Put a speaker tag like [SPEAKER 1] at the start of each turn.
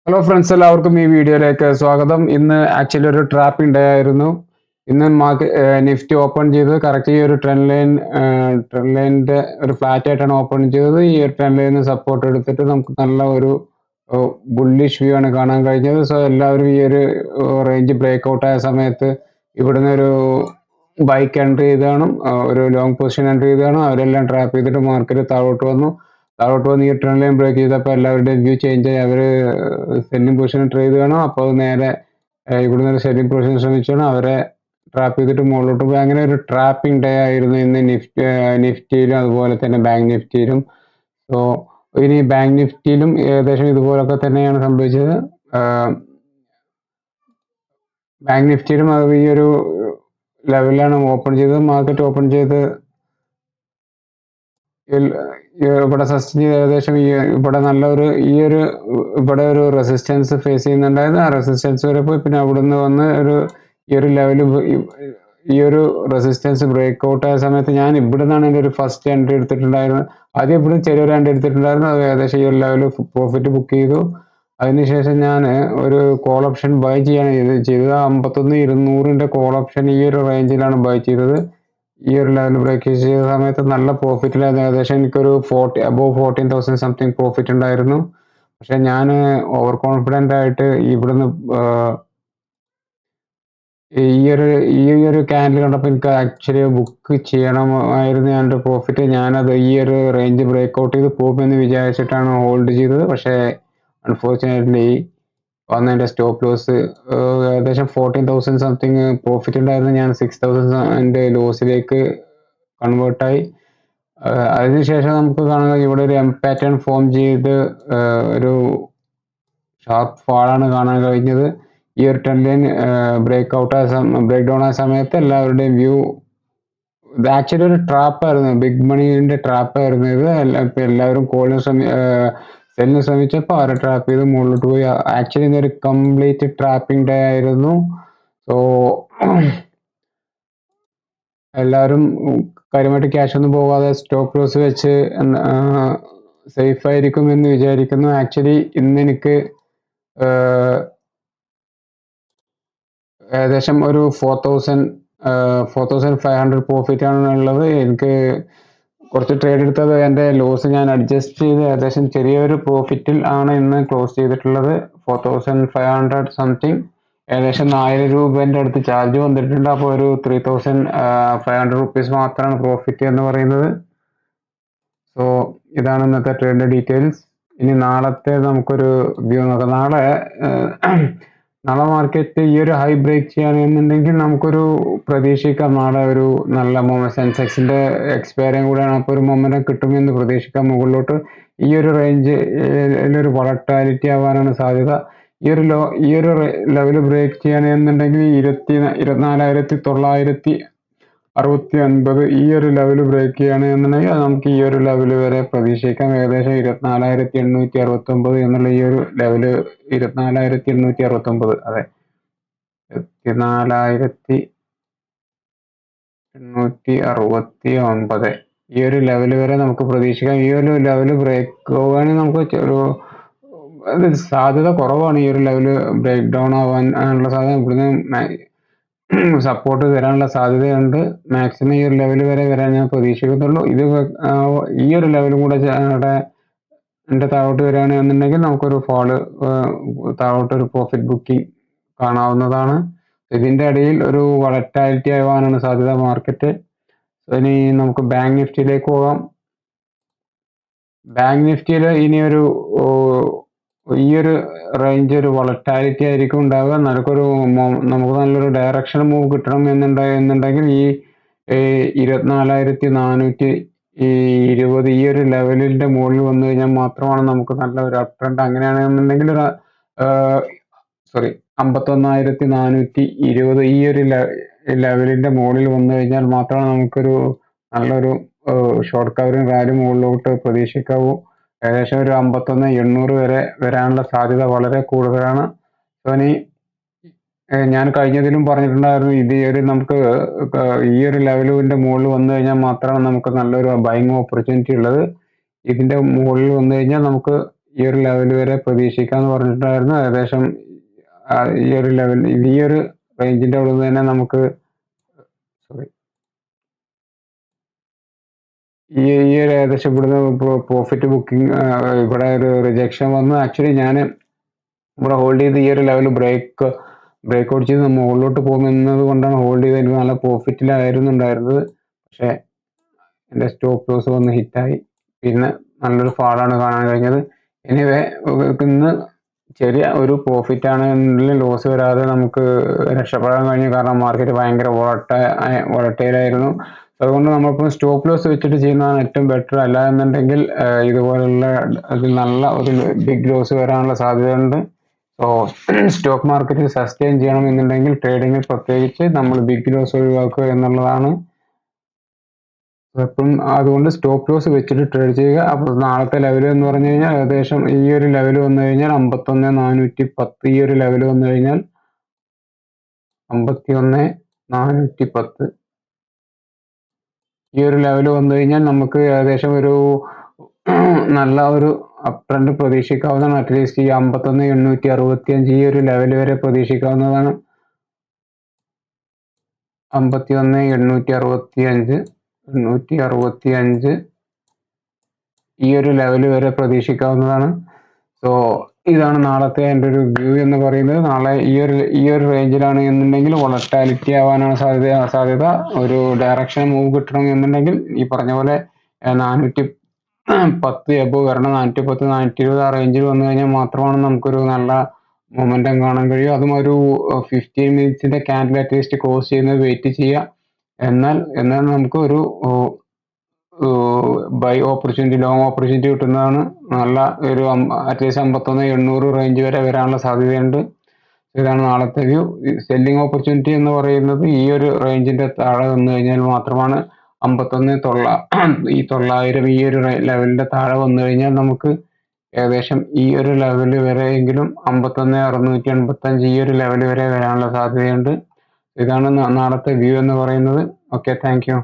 [SPEAKER 1] Hello friends, എല്ലാവർക്കും ഈ വീഡിയോയിലേക്ക് സ്വാഗതം. ഇന്ന് ആക്ച്വലി ഒരു ട്രാപ്പിംഗ് ഡേ ആയിരുന്നു. ഇന്ന് നിഫ്റ്റി ഓപ്പൺ ചെയ്തത് കറക്റ്റ് ഈ ഒരു ട്രെൻഡ് ലൈനിന്റെ ഒരു ഫ്ലാറ്റ് ആയിട്ടാണ് ഓപ്പൺ ചെയ്തത്. ഈ ഒരു ട്രെൻഡ് ലൈനിന് സപ്പോർട്ട് എടുത്തിട്ട് നമുക്ക് നല്ല ഒരു ബുള്ളിഷ് വ്യൂ ആണ് കാണാൻ കഴിഞ്ഞത്. സോ എല്ലാവരും ഈ ഒരു റേഞ്ച് ബ്രേക്ക് ഔട്ട് ആയ സമയത്ത് ഇവിടുന്ന് ഒരു ബൈക്ക് എൻട്രി ചെയ്താണ്, ഒരു ലോങ് പൊസിഷൻ എൻട്രി ചെയ്താണ്. അവരെല്ലാം ട്രാപ്പ് ചെയ്തിട്ട് മാർക്കറ്റ് താഴോട്ട് വന്നു. ഈ ട്രെൻഡ് ലൈൻ ബ്രേക്ക് ചെയ്തപ്പോൾ എല്ലാവരുടെയും വ്യൂ ചേഞ്ച് ആയി. അവർ സെല്ലിംഗ് പൊസിഷൻ ട്രേഡ് ചെയ്യണം. അപ്പോൾ നേരെ ഇവിടുന്ന് ഒരു സെല്ലിംഗ് പൊസിഷൻ ശ്രമിച്ചാണ്, അവരെ ട്രാപ്പ് ചെയ്തിട്ട് മുകളിലോട്ട് പോയി. അങ്ങനെ ഒരു ട്രാപ്പിംഗ് ഡേ ആയിരുന്നു ഇന്ന് നിഫ്റ്റിയിലും അതുപോലെ തന്നെ ബാങ്ക് നിഫ്റ്റിയിലും. സോ ഇനി ബാങ്ക് നിഫ്റ്റിയിലും ഏകദേശം ഇതുപോലൊക്കെ തന്നെയാണ് സംഭവിച്ചത്. ബാങ്ക് നിഫ്റ്റിയിലും അത് ഈ ഒരു ലെവലിലാണ് ഓപ്പൺ ചെയ്തത്. മാർക്കറ്റ് ഓപ്പൺ ചെയ്ത് ഇവിടെ സസ്റ്റെയിൻ ചെയ്ത് ഏകദേശം ഇവിടെ നല്ലൊരു ഇവിടെ ഒരു റെസിസ്റ്റൻസ് ഫേസ് ചെയ്യുന്നുണ്ടായിരുന്നു. ആ റെസിസ്റ്റൻസ് വരെ പോയി. പിന്നെ അവിടുന്ന് വന്ന് ഈ ഒരു ലെവല് ഈ ഒരു റെസിസ്റ്റൻസ് ബ്രേക്ക് ഔട്ട് ആയ സമയത്ത് ഞാൻ ഇവിടെ നിന്നാണ് എൻ്റെ ഒരു ഫസ്റ്റ് എൻട്രി എടുത്തിട്ടുണ്ടായിരുന്നത്. ആദ്യം ഇവിടെ ചെറിയൊരു എൻട്രി എടുത്തിട്ടുണ്ടായിരുന്നു. അത് ഏകദേശം ഈ ഒരു ലെവല് പ്രോഫിറ്റ് ബുക്ക് ചെയ്തു. അതിനുശേഷം ഞാൻ ഒരു കോൾ ഓപ്ഷൻ ബൈ ചെയ്യാണ് ചെയ്തത്. 51,200 കോൾ ഓപ്ഷൻ ഈ ഒരു റേഞ്ചിലാണ് ബൈ ചെയ്തത്. ഈ ഒരു ലെവൽ ബ്രേക്ക് ചെയ്ത സമയത്ത് നല്ല പ്രോഫിറ്റിലായിരുന്നു. ഏകദേശം എനിക്കൊരു അബോവ് 14,000 സംതിങ് പ്രോഫിറ്റ് ഉണ്ടായിരുന്നു. പക്ഷെ ഞാൻ ഓവർ കോൺഫിഡൻ്റ് ആയിട്ട് ഇവിടുന്ന് ഈ ഒരു ക്യാൻഡിൽ കണ്ടപ്പോൾ എനിക്ക് ആക്ച്വലി ബുക്ക് ചെയ്യണമായിരുന്നു എൻ്റെ പ്രോഫിറ്റ്. ഞാനത് ഈ ഒരു റേഞ്ച് ബ്രേക്ക് ഔട്ട് ചെയ്ത് പോകുമെന്ന് വിചാരിച്ചിട്ടാണ് ഹോൾഡ് ചെയ്തത്. പക്ഷേ അൺഫോർച്ചുനേറ്റ്ലി വന്നതിൻ്റെ സ്റ്റോപ്പ് ലോസ് ഏകദേശം 14,000 സംതിങ് പ്രോഫിറ്റ് ഉണ്ടായിരുന്നു. ഞാൻ 6,000 എൻ്റെ ലോസിലേക്ക് കൺവേർട്ടായി. അതിനുശേഷം നമുക്ക് കാണുക ഇവിടെ ഒരു എം പാറ്റേൺ ഫോം ചെയ്ത് ഒരു ഷാർപ്പ് ഫാളാണ് കാണാൻ കഴിഞ്ഞത്. ഈ ഒരു ട്രെൻഡ് ലൈൻ ബ്രേക്ക് ഡൗൺ ആയ സമയത്ത് എല്ലാവരുടെയും വ്യൂ ഇത് ആക്ച്വലി ഒരു ട്രാപ്പായിരുന്നു, ബിഗ് മണീൻ്റെ ട്രാപ്പായിരുന്നു ഇത്. എല്ലാവരും സെല്ലിന് ശ്രമിച്ചപ്പോൾ അവരെ ട്രാപ്പ് ചെയ്ത് മുകളിലോട്ട് പോയി. ആക്ച്വലി ഇതൊരു കംപ്ലീറ്റ് ട്രാപ്പിംഗ് ഡേ ആയിരുന്നു. സോ എല്ലാവരും കാര്യമായിട്ട് ക്യാഷ് ഒന്നും പോകാതെ സ്റ്റോപ്പ് ലോസ് വെച്ച് സേഫ് ആയിരിക്കും എന്ന് വിചാരിക്കുന്നു. ആക്ച്വലി ഇന്ന് എനിക്ക് ഏകദേശം ഒരു 4,500 പ്രോഫിറ്റ് ആണ് ഉള്ളത്. എനിക്ക് കുറച്ച് ട്രേഡ് എടുത്തത് എൻ്റെ ലോസ് ഞാൻ അഡ്ജസ്റ്റ് ചെയ്ത് ഏകദേശം ചെറിയൊരു പ്രോഫിറ്റിൽ ആണ് ഇന്ന് ക്ലോസ് ചെയ്തിട്ടുള്ളത്. 4,500 സംതിങ്, ഏകദേശം 1000 രൂപേൻ്റെ അടുത്ത് ചാർജ് വന്നിട്ടുണ്ട്. അപ്പോൾ ഒരു 3,500 റുപ്പീസ് മാത്രമാണ് പ്രോഫിറ്റ് എന്ന് പറയുന്നത്. സോ ഇതാണ് ഇന്നത്തെ ട്രേഡിൻ്റെ ഡീറ്റെയിൽസ്. ഇനി നാളത്തെ നമുക്കൊരു വ്യൂ നോക്കാം. നാളെ മാർക്കറ്റ് ഈ ഒരു ഹൈ ബ്രേക്ക് ചെയ്യുകയാണെന്നുണ്ടെങ്കിൽ നമുക്കൊരു പ്രതീക്ഷിക്കാം നാളെ ഒരു നല്ല സെൻസെക്സിൻ്റെ എക്സ്പയറിയും കൂടെയാണ്. അപ്പോൾ ഒരു മൊമെൻറ്റം കിട്ടുമെന്ന് പ്രതീക്ഷിക്കാം മുകളിലോട്ട്. ഈ ഒരു റേഞ്ചിലൊരു വളറ്റാലിറ്റി ആവാനാണ് സാധ്യത. ഈ ഒരു ലെവൽ ബ്രേക്ക് ചെയ്യുകയാണെന്നുണ്ടെങ്കിൽ 24,969 ഈ ഒരു ലെവൽ ബ്രേക്ക് ചെയ്യുകയാണെന്നുണ്ടെങ്കിൽ നമുക്ക് ഈ ഒരു ലെവൽ വരെ പ്രതീക്ഷിക്കാം. ഏകദേശം 24,869 എന്നുള്ള ഈ ഒരു ലെവല് 24,869, അതെ 24,869 ഈ ഒരു ലെവൽ വരെ നമുക്ക് പ്രതീക്ഷിക്കാം. ഈ ഒരു ലെവൽ ബ്രേക്ക് ആവുകയാണെങ്കിൽ നമുക്ക് സാധ്യത കുറവാണ്. ഈ ഒരു ലെവൽ ബ്രേക്ക് ഡൗൺ ആവാനുള്ള സാധ്യത ഇവിടുന്ന് സപ്പോർട്ട് തരാനുള്ള സാധ്യതയുണ്ട്. മാക്സിമം ഈ ഒരു ലെവൽ വരെ വരാൻ ഞാൻ പ്രതീക്ഷിക്കുന്നുള്ളൂ. ഈ ഒരു ലെവലും കൂടെ എൻ്റെ താഴോട്ട് വരികയാണെന്നുണ്ടെങ്കിൽ നമുക്കൊരു താഴോട്ടൊരു പ്രോഫിറ്റ് ബുക്കിംഗ് കാണാവുന്നതാണ്. ഇതിൻ്റെ ഇടയിൽ ഒരു വളറ്റാലിറ്റി ആവാനാണ് സാധ്യത മാർക്കറ്റ്. ഇനി നമുക്ക് ബാങ്ക് നിഫ്റ്റിയിലേക്ക് പോകാം. ബാങ്ക് നിഫ്റ്റിയിൽ ഇനി ഈ ഒരു റേഞ്ച് ഒരു വളറ്റാലിറ്റി ആയിരിക്കും ഉണ്ടാവുക. നമുക്ക് നല്ലൊരു ഡയറക്ഷൻ മൂവ് കിട്ടണം എന്നുണ്ടെങ്കിൽ ഈ 24,420 ഈ ഒരു ലെവലിൻ്റെ മുകളിൽ വന്നു കഴിഞ്ഞാൽ മാത്രമാണ് നമുക്ക് നല്ല ഒരു അപ് ട്രെൻഡ്. അങ്ങനെയാണെന്നുണ്ടെങ്കിൽ 51,420 ഈ ഒരു ലെവലിൻ്റെ മുകളിൽ വന്നു കഴിഞ്ഞാൽ മാത്രമാണ് നമുക്കൊരു നല്ലൊരു ഷോർട്ട് കവറിങ് റാലി മുകളിലോട്ട് പ്രതീക്ഷിക്കാവൂ. ഏകദേശം ഒരു 51,800 വരെ വരാനുള്ള സാധ്യത വളരെ കൂടുതലാണ്. സോ ഇനി ഞാൻ കഴിഞ്ഞതിലും പറഞ്ഞിട്ടുണ്ടായിരുന്നു, നമുക്ക് ഈ ഒരു ലെവലിൻ്റെ മുകളിൽ വന്നു കഴിഞ്ഞാൽ മാത്രമാണ് നമുക്ക് നല്ലൊരു ബൈങ് ഓപ്പർച്യൂണിറ്റി ഉള്ളത്. ഇതിൻ്റെ മുകളിൽ വന്നു കഴിഞ്ഞാൽ നമുക്ക് ഈ ഒരു ലെവൽ വരെ പ്രതീക്ഷിക്കാന്ന് പറഞ്ഞിട്ടായിരുന്നു. ഏകദേശം ഈ ഒരു ലെവൽ ഈ ഒരു റേഞ്ചിന്റെ അവിടെ നിന്ന് തന്നെ നമുക്ക് സോറി ഈ ഒരു ഏകദേശം ഇവിടുന്ന് പ്രോഫിറ്റ് ബുക്കിംഗ് ഇവിടെ ഒരു റിജക്ഷൻ വന്നു. ആക്ച്വലി ഞാൻ ഇവിടെ ഹോൾഡ് ചെയ്ത് ഈ ഒരു ലെവൽ ബ്രേക്ക് ഔട്ട് ചെയ്ത് മുകളിലോട്ട് പോകുന്നത് കൊണ്ടാണ് ഹോൾഡ് ചെയ്ത് എനിക്ക് നല്ല പ്രോഫിറ്റിലായിരുന്നു ഉണ്ടായിരുന്നത്. പക്ഷേ എൻ്റെ സ്റ്റോപ്പ് ലോസ് വന്ന് ഹിറ്റായി. പിന്നെ നല്ലൊരു ഫാളാണ് കാണാൻ കഴിഞ്ഞത്. എനിവേ ഇന്ന് ചെറിയ ഒരു പ്രോഫിറ്റ് ആണെങ്കിലും ലോസ് വരാതെ നമുക്ക് രക്ഷപ്പെടാൻ കഴിഞ്ഞു. കാരണം മാർക്കറ്റ് ഭയങ്കര വോളട്ടൈലായിരുന്നു. അതുകൊണ്ട് നമ്മളിപ്പോൾ സ്റ്റോപ്പ് ലോസ് വെച്ചിട്ട് ചെയ്യുന്നതാണ് ഏറ്റവും ബെറ്റർ. അല്ല എന്നുണ്ടെങ്കിൽ ഇതുപോലുള്ള നല്ല ഒരു ബിഗ് ലോസ് വരാനുള്ള സാധ്യതയുണ്ട്. സോ സ്റ്റോക്ക് മാർക്കറ്റിൽ സസ്റ്റെയിൻ ചെയ്യണം എന്നുണ്ടെങ്കിൽ ട്രേഡിങ്ങിൽ പ്രത്യേകിച്ച് നമ്മൾ ബിഗ് ലോസ് ഒഴിവാക്കുക എന്നുള്ളതാണ്. അപ്പം അതുകൊണ്ട് സ്റ്റോപ്പ് ലോസ് വെച്ചിട്ട് ട്രേഡ് ചെയ്യുക. അപ്പോൾ നാളത്തെ ലെവൽ എന്ന് പറഞ്ഞു കഴിഞ്ഞാൽ ഏകദേശം ഈ ഒരു ലെവൽ വന്നു കഴിഞ്ഞാൽ 51,410 ഈ ഒരു ലെവൽ വന്നു കഴിഞ്ഞാൽ 51,410 ഈ ഒരു ലെവൽ വന്നു കഴിഞ്ഞാൽ നമുക്ക് ഏകദേശം ഒരു നല്ല ഒരു അപ് ട്രെൻഡ് പ്രതീക്ഷിക്കാവുന്നതാണ്. അറ്റ്ലീസ്റ്റ് ഈ 51,865 ഈ ഒരു ലെവൽ വരെ പ്രതീക്ഷിക്കാവുന്നതാണ്. 51,865 ഈ ഒരു ലെവൽ വരെ പ്രതീക്ഷിക്കാവുന്നതാണ്. സോ ഇതാണ് നാളത്തെ എൻ്റെ ഒരു വ്യൂ എന്ന് പറയുന്നത്. നാളെ ഈ ഒരു റേഞ്ചിലാണ് എന്നുണ്ടെങ്കിൽ വോളറ്റാലിറ്റി ആവാനാണ് സാധ്യത. ഒരു ഡയറക്ഷൻ മൂവ് കിട്ടണം എന്നുണ്ടെങ്കിൽ ഈ പറഞ്ഞ പോലെ 410 എബോവ് വരണം. 410 420 ആ റേഞ്ചിൽ വന്നു കഴിഞ്ഞാൽ മാത്രമാണ് നമുക്കൊരു നല്ല മൊമെന്റം കാണാൻ കഴിയും. അതും ഒരു 15 മിനിറ്റ്സിന്റെ ക്യാൻഡിൽ അറ്റ്ലീസ്റ്റ് ക്ലോസ് ചെയ്യുന്നത് വെയിറ്റ് ചെയ്യുക. എന്നാൽ നമുക്ക് ഒരു ബൈ ഓപ്പർച്യൂണിറ്റി ലോങ് ഓപ്പർച്യൂണിറ്റി കിട്ടുന്നതാണ്. നല്ല ഒരു അറ്റ്ലീസ്റ്റ് 51,800 റേഞ്ച് വരെ വരാനുള്ള സാധ്യതയുണ്ട്. ഇതാണ് നാളത്തെ വ്യൂ. സെല്ലിംഗ് ഓപ്പർച്യൂണിറ്റി എന്ന് പറയുന്നത് ഈ ഒരു റേഞ്ചിന്റെ താഴെ വന്നു കഴിഞ്ഞാൽ മാത്രമാണ്. 51,900 ഈ ഒരു ലെവലിന്റെ താഴെ വന്നു കഴിഞ്ഞാൽ നമുക്ക് ഏകദേശം ഈ ഒരു ലെവൽ വരെയെങ്കിലും 51,685 ഈ ഒരു ലെവൽ വരെ വരാനുള്ള സാധ്യതയുണ്ട്. ഇതാണ് നാളത്തെ വ്യൂ എന്ന് പറയുന്നത്. Okay, thank you.